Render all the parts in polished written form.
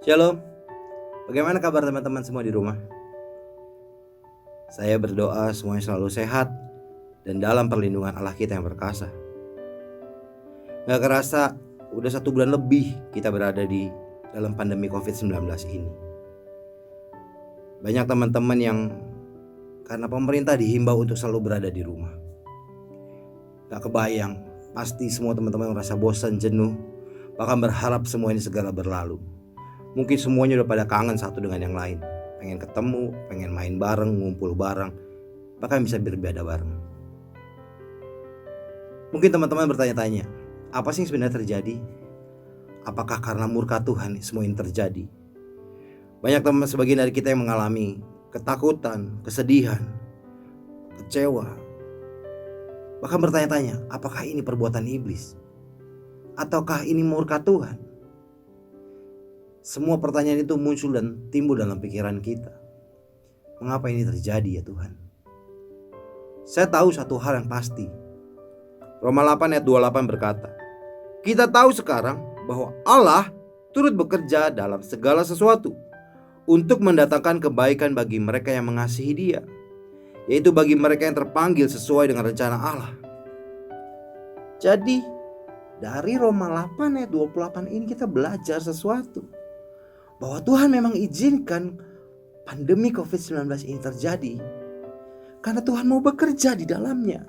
Shalom, bagaimana kabar teman-teman semua di rumah? Saya berdoa semuanya selalu sehat dan dalam perlindungan Allah kita yang perkasa. Gak kerasa udah 1 bulan lebih kita berada di dalam pandemi COVID-19 ini. Banyak teman-teman yang karena pemerintah dihimbau untuk selalu berada di rumah. Gak kebayang, pasti semua teman-teman merasa bosan, jenuh, bahkan berharap semua ini segera berlalu. Mungkin semuanya udah pada kangen satu dengan yang lain. Pengen ketemu, pengen main bareng, ngumpul bareng, bahkan bisa beribadah bareng. Mungkin teman-teman bertanya-tanya, apa sih yang sebenarnya terjadi? Apakah karena murka Tuhan semua ini terjadi? Banyak teman sebagian dari kita yang mengalami ketakutan, kesedihan, kecewa. Bahkan bertanya-tanya, apakah ini perbuatan iblis? Ataukah ini murka Tuhan? Semua pertanyaan itu muncul dan timbul dalam pikiran kita. Mengapa ini terjadi ya Tuhan? Saya tahu satu hal yang pasti. Roma 8 ayat 28 berkata, kita tahu sekarang bahwa Allah turut bekerja dalam segala sesuatu untuk mendatangkan kebaikan bagi mereka yang mengasihi Dia, yaitu bagi mereka yang terpanggil sesuai dengan rencana Allah. Jadi dari Roma 8 ayat 28 ini kita belajar sesuatu, bahwa Tuhan memang izinkan pandemi COVID-19 ini terjadi karena Tuhan mau bekerja di dalamnya.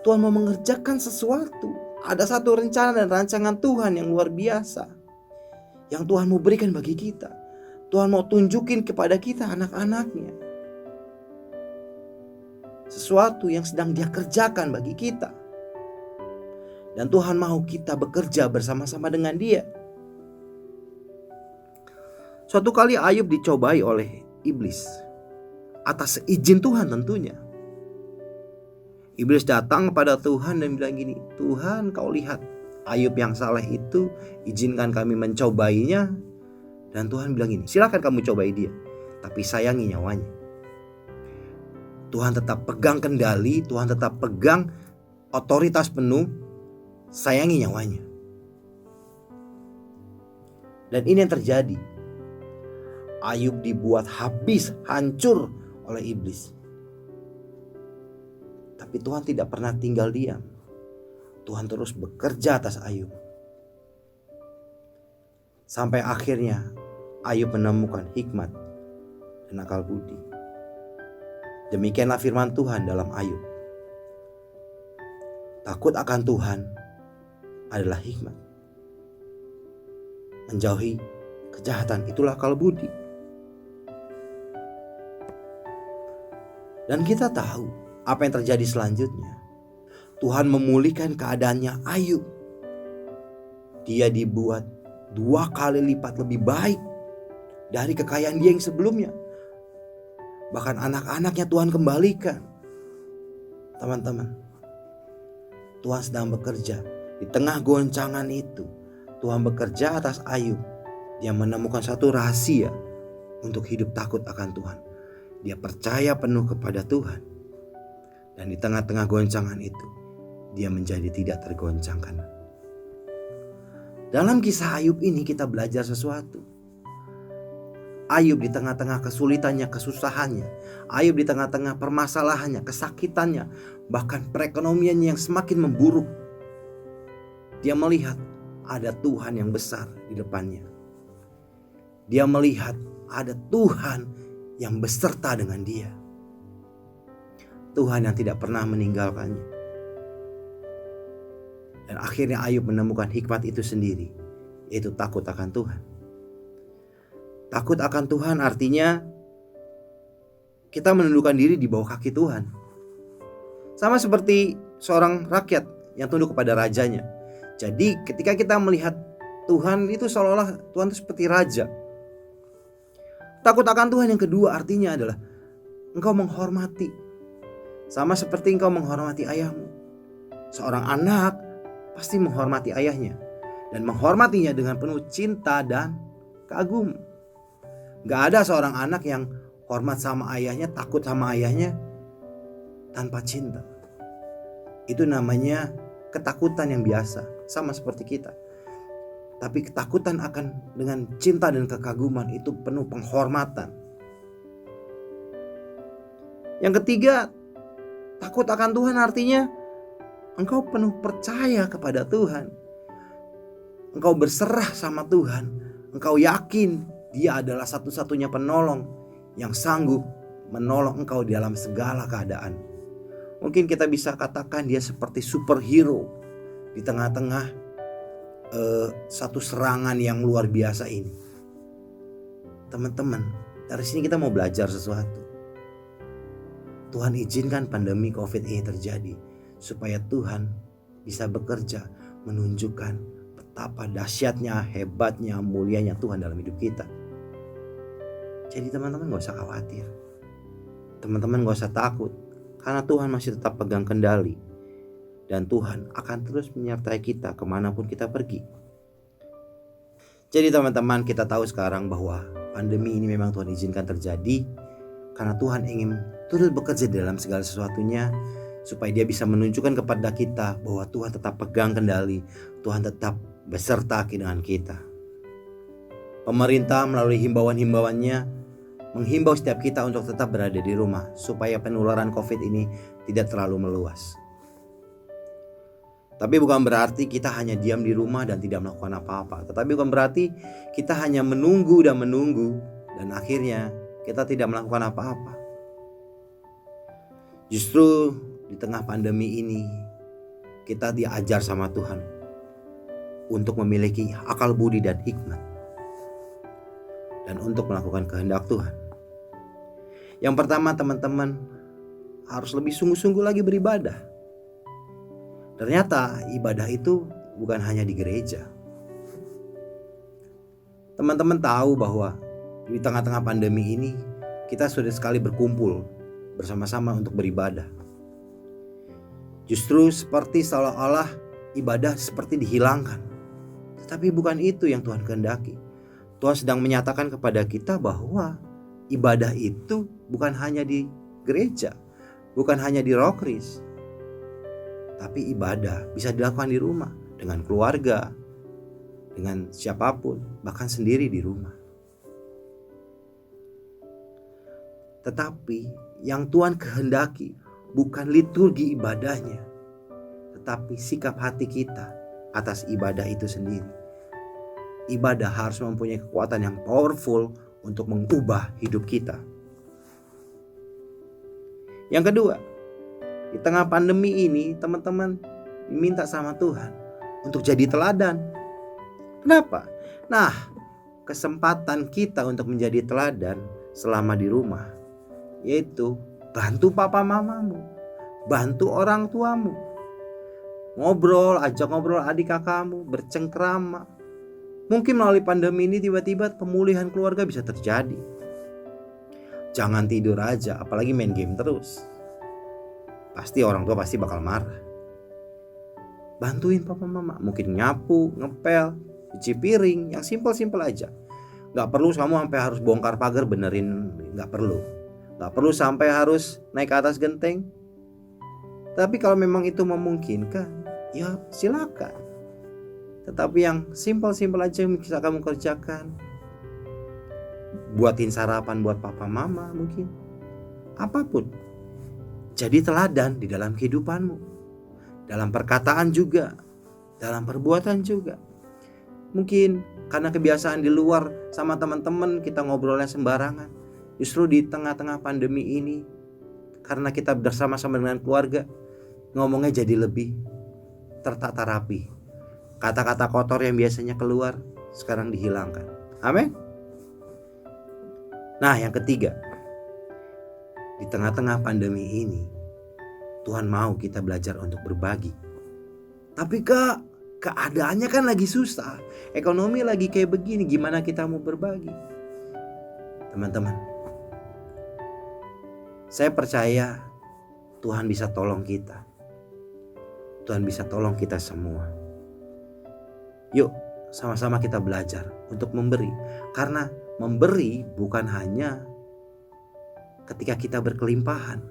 Tuhan mau mengerjakan sesuatu. Ada satu rencana dan rancangan Tuhan yang luar biasa yang Tuhan mau berikan bagi kita. Tuhan mau tunjukin kepada kita anak-anaknya sesuatu yang sedang Dia kerjakan bagi kita. Dan Tuhan mau kita bekerja bersama-sama dengan Dia. Suatu kali Ayub dicobai oleh iblis atas izin Tuhan tentunya. Iblis datang kepada Tuhan dan bilang gini, Tuhan, kau lihat Ayub yang salah itu, izinkan kami mencobainya. Dan Tuhan bilang gini, silakan kamu cobai dia, tapi sayangi nyawanya. Tuhan tetap pegang kendali, Tuhan tetap pegang otoritas penuh, sayangi nyawanya. Dan ini yang terjadi. Ayub dibuat habis, hancur oleh iblis. Tapi Tuhan tidak pernah tinggal diam. Tuhan terus bekerja atas Ayub. Sampai akhirnya Ayub menemukan hikmat dan akal budi. Demikianlah firman Tuhan dalam Ayub. Takut akan Tuhan adalah hikmat. Menjauhi kejahatan itulah akal budi. Dan kita tahu apa yang terjadi selanjutnya. Tuhan memulihkan keadaannya Ayub. Dia dibuat 2 kali lipat lebih baik dari kekayaan dia yang sebelumnya. Bahkan anak-anaknya Tuhan kembalikan. Teman-teman, Tuhan sedang bekerja. Di tengah goncangan itu, Tuhan bekerja atas Ayub. Dia menemukan satu rahasia untuk hidup takut akan Tuhan. Dia percaya penuh kepada Tuhan. Dan di tengah-tengah goncangan itu, dia menjadi tidak tergoncangkan. Dalam kisah Ayub ini kita belajar sesuatu. Ayub di tengah-tengah kesulitannya, kesusahannya. Ayub di tengah-tengah permasalahannya, kesakitannya. Bahkan perekonomiannya yang semakin memburuk. Dia melihat ada Tuhan yang besar di depannya. Dia melihat ada Tuhan yang beserta dengan dia. Tuhan yang tidak pernah meninggalkannya. Dan akhirnya Ayub menemukan hikmat itu sendiri, yaitu takut akan Tuhan. Takut akan Tuhan artinya kita menundukkan diri di bawah kaki Tuhan. Sama seperti seorang rakyat yang tunduk kepada rajanya. Jadi ketika kita melihat Tuhan itu seolah-olah Tuhan itu seperti raja. Takut akan Tuhan yang kedua artinya adalah engkau menghormati. Sama seperti engkau menghormati ayahmu. Seorang anak pasti menghormati ayahnya. Dan menghormatinya dengan penuh cinta dan kagum. Gak ada seorang anak yang hormat sama ayahnya, takut sama ayahnya tanpa cinta. Itu namanya ketakutan yang biasa. Sama seperti kita. Tapi ketakutan akan dengan cinta dan kekaguman itu penuh penghormatan. Yang ketiga, takut akan Tuhan artinya engkau penuh percaya kepada Tuhan. Engkau berserah sama Tuhan. Engkau yakin Dia adalah satu-satunya penolong yang sanggup menolong engkau dalam segala keadaan. Mungkin kita bisa katakan Dia seperti superhero di tengah-tengah satu serangan yang luar biasa ini. Teman-teman, dari sini kita mau belajar sesuatu. Tuhan izinkan pandemi COVID ini terjadi supaya Tuhan bisa bekerja menunjukkan betapa dahsyatnya, hebatnya, mulianya Tuhan dalam hidup kita. Jadi teman-teman gak usah khawatir. Teman-teman gak usah takut, karena Tuhan masih tetap pegang kendali. Dan Tuhan akan terus menyertai kita kemanapun kita pergi. Jadi teman-teman, kita tahu sekarang bahwa pandemi ini memang Tuhan izinkan terjadi karena Tuhan ingin terus bekerja dalam segala sesuatunya, supaya Dia bisa menunjukkan kepada kita bahwa Tuhan tetap pegang kendali, Tuhan tetap beserta dengan kita. Pemerintah melalui himbauan-himbauannya menghimbau setiap kita untuk tetap berada di rumah supaya penularan COVID ini tidak terlalu meluas. Tapi bukan berarti kita hanya diam di rumah dan tidak melakukan apa-apa. Tetapi bukan berarti kita hanya menunggu dan akhirnya kita tidak melakukan apa-apa. Justru di tengah pandemi ini kita diajar sama Tuhan untuk memiliki akal budi dan hikmat, dan untuk melakukan kehendak Tuhan. Yang pertama, teman-teman harus lebih sungguh-sungguh lagi beribadah. Ternyata ibadah itu bukan hanya di gereja. Teman-teman tahu bahwa di tengah-tengah pandemi ini kita sudah sekali berkumpul bersama-sama untuk beribadah. Justru seperti seolah-olah ibadah seperti dihilangkan. Tetapi bukan itu yang Tuhan kehendaki. Tuhan sedang menyatakan kepada kita bahwa ibadah itu bukan hanya di gereja, bukan hanya di Rokris, tapi ibadah bisa dilakukan di rumah, dengan keluarga, dengan siapapun, bahkan sendiri di rumah. Tetapi yang Tuhan kehendaki bukan liturgi ibadahnya, tetapi sikap hati kita atas ibadah itu sendiri. Ibadah harus mempunyai kekuatan yang powerful untuk mengubah hidup kita. Yang kedua, di tengah pandemi ini teman-teman diminta sama Tuhan untuk jadi teladan. Kenapa? Nah, kesempatan kita untuk menjadi teladan selama di rumah yaitu bantu papa mamamu, bantu orang tuamu, ajak ngobrol adik kakakmu, bercengkrama. Mungkin melalui pandemi ini tiba-tiba pemulihan keluarga bisa terjadi. Jangan tidur aja, apalagi main game terus. Pasti orang tua pasti bakal marah. Bantuin papa mama, mungkin nyapu, ngepel, cuci piring, yang simpel-simpel aja. Gak perlu kamu sampai harus bongkar pagar benerin, gak perlu. Gak perlu sampai harus naik ke atas genteng. Tapi kalau memang itu memungkinkan, ya silakan. Tetapi yang simpel-simpel aja yang bisa kamu kerjakan. Buatin sarapan buat papa mama mungkin. Apapun. Jadi teladan di dalam kehidupanmu, dalam perkataan juga, dalam perbuatan juga. Mungkin karena kebiasaan di luar sama teman-teman kita ngobrolnya sembarangan. Justru di tengah-tengah pandemi ini, karena kita bersama-sama dengan keluarga, ngomongnya jadi lebih tertata rapi. Kata-kata kotor yang biasanya keluar sekarang dihilangkan. Amin. Nah, yang ketiga, di tengah-tengah pandemi ini Tuhan mau kita belajar untuk berbagi. Tapi Kak, keadaannya kan lagi susah, ekonomi lagi kayak begini, gimana kita mau berbagi? Teman-teman, saya percaya Tuhan bisa tolong kita. Tuhan bisa tolong kita semua. Yuk sama-sama kita belajar untuk memberi. Karena memberi bukan hanya ketika kita berkelimpahan,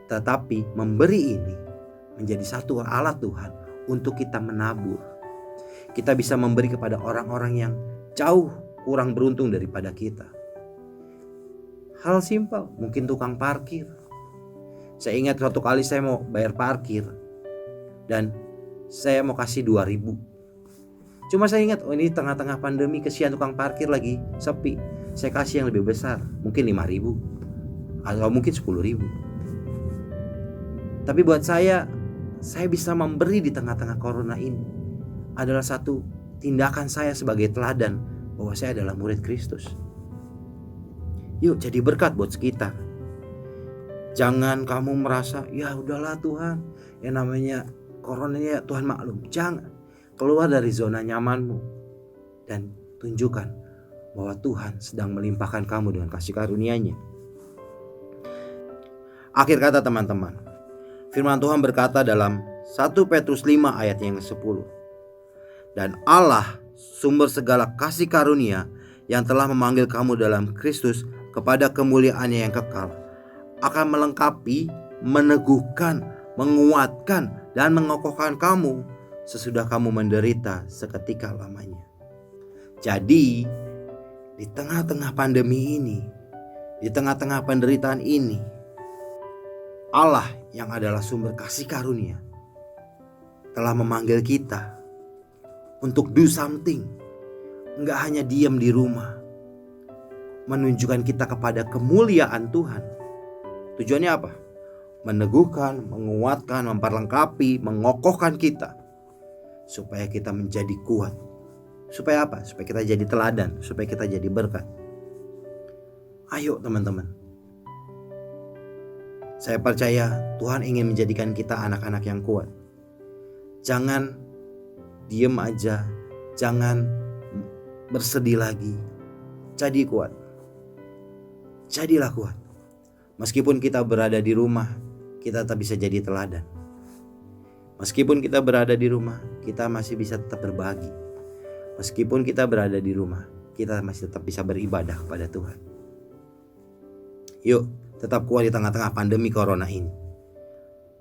tetapi memberi ini menjadi satu alat Tuhan untuk kita menabur. Kita bisa memberi kepada orang-orang yang jauh kurang beruntung daripada kita. Hal simpel, mungkin tukang parkir. Saya ingat suatu kali saya mau bayar parkir dan saya mau kasih 2.000. Cuma saya ingat, oh ini tengah-tengah pandemi, kesian tukang parkir lagi sepi. Saya kasih yang lebih besar, mungkin 5.000 atau mungkin 10.000. Tapi buat saya bisa memberi di tengah-tengah corona ini adalah satu tindakan saya sebagai teladan bahwa saya adalah murid Kristus. Yuk jadi berkat buat sekitar. Jangan kamu merasa, ya udahlah Tuhan, yang namanya corona ya Tuhan maklum. Jangan. Keluar dari zona nyamanmu dan tunjukkan bahwa Tuhan sedang melimpahkan kamu dengan kasih karunia-Nya. Akhir kata teman-teman, firman Tuhan berkata dalam 1 Petrus 5 ayat yang ke-10. Dan Allah sumber segala kasih karunia yang telah memanggil kamu dalam Kristus kepada kemuliaan-Nya yang kekal, akan melengkapi, meneguhkan, menguatkan, dan mengokohkan kamu sesudah kamu menderita seketika lamanya. Jadi di tengah-tengah pandemi ini, di tengah-tengah penderitaan ini, Allah yang adalah sumber kasih karunia telah memanggil kita untuk do something. Enggak hanya diam di rumah, menunjukkan kita kepada kemuliaan Tuhan. Tujuannya apa? Meneguhkan, menguatkan, memperlengkapi, mengokohkan kita supaya kita menjadi kuat. Supaya apa? Supaya kita jadi teladan, supaya kita jadi berkat. Ayo teman-teman, saya percaya Tuhan ingin menjadikan kita anak-anak yang kuat. Jangan diem aja, jangan bersedih lagi. Jadi kuat. Jadilah kuat. Meskipun kita berada di rumah, kita tetap bisa jadi teladan. Meskipun kita berada di rumah, kita masih bisa tetap berbagi. Meskipun kita berada di rumah, kita masih tetap bisa beribadah kepada Tuhan. Yuk, tetap kuat di tengah-tengah pandemi corona ini.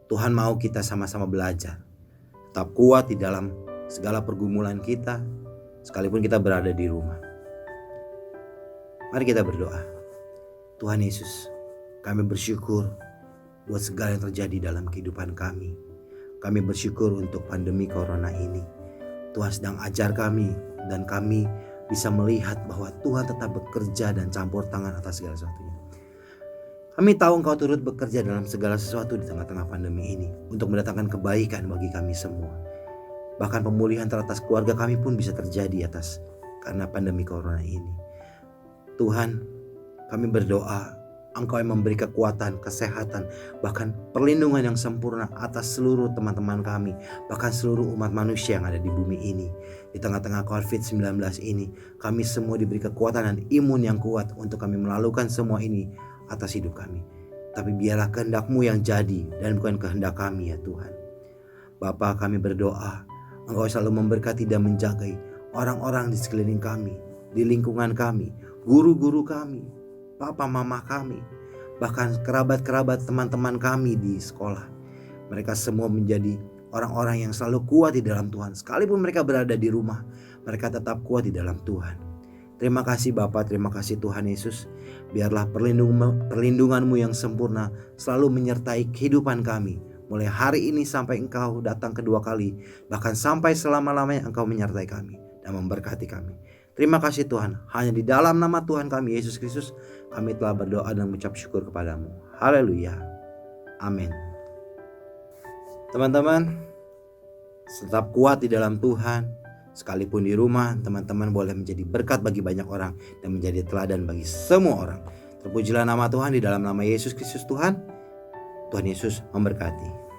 Tuhan mau kita sama-sama belajar. Tetap kuat di dalam segala pergumulan kita, sekalipun kita berada di rumah. Mari kita berdoa. Tuhan Yesus, kami bersyukur buat segala yang terjadi dalam kehidupan kami. Kami bersyukur untuk pandemi corona ini. Tuhan sedang ajar kami dan kami bisa melihat bahwa Tuhan tetap bekerja dan campur tangan atas segala sesuatunya. Kami tahu Engkau turut bekerja dalam segala sesuatu di tengah-tengah pandemi ini untuk mendatangkan kebaikan bagi kami semua. Bahkan pemulihan teratas keluarga kami pun bisa terjadi karena pandemi corona ini. Tuhan, kami berdoa Engkau yang memberi kekuatan, kesehatan, bahkan perlindungan yang sempurna atas seluruh teman-teman kami, bahkan seluruh umat manusia yang ada di bumi ini. Di tengah-tengah COVID-19 ini, kami semua diberi kekuatan dan imun yang kuat untuk kami melakukan semua ini atas hidup kami. Tapi biarlah kehendak-Mu yang jadi dan bukan kehendak kami ya Tuhan. Bapa, kami berdoa Engkau selalu memberkati dan menjagai orang-orang di sekeliling kami, di lingkungan kami, guru-guru kami, papa mama kami, bahkan kerabat-kerabat teman-teman kami di sekolah. Mereka semua menjadi orang-orang yang selalu kuat di dalam Tuhan. Sekalipun mereka berada di rumah, mereka tetap kuat di dalam Tuhan. Terima kasih Bapa, terima kasih Tuhan Yesus. Biarlah perlindungan-Mu yang sempurna selalu menyertai kehidupan kami. Mulai hari ini sampai Engkau datang kedua kali, bahkan sampai selama-lamanya Engkau menyertai kami dan memberkati kami. Terima kasih Tuhan, hanya di dalam nama Tuhan kami Yesus Kristus kami telah berdoa dan mengucap syukur kepadamu. Haleluya. Amin. Teman-teman, tetap kuat di dalam Tuhan. Sekalipun di rumah, teman-teman boleh menjadi berkat bagi banyak orang dan menjadi teladan bagi semua orang. Terpujilah nama Tuhan di dalam nama Yesus Kristus Tuhan. Tuhan Yesus memberkati.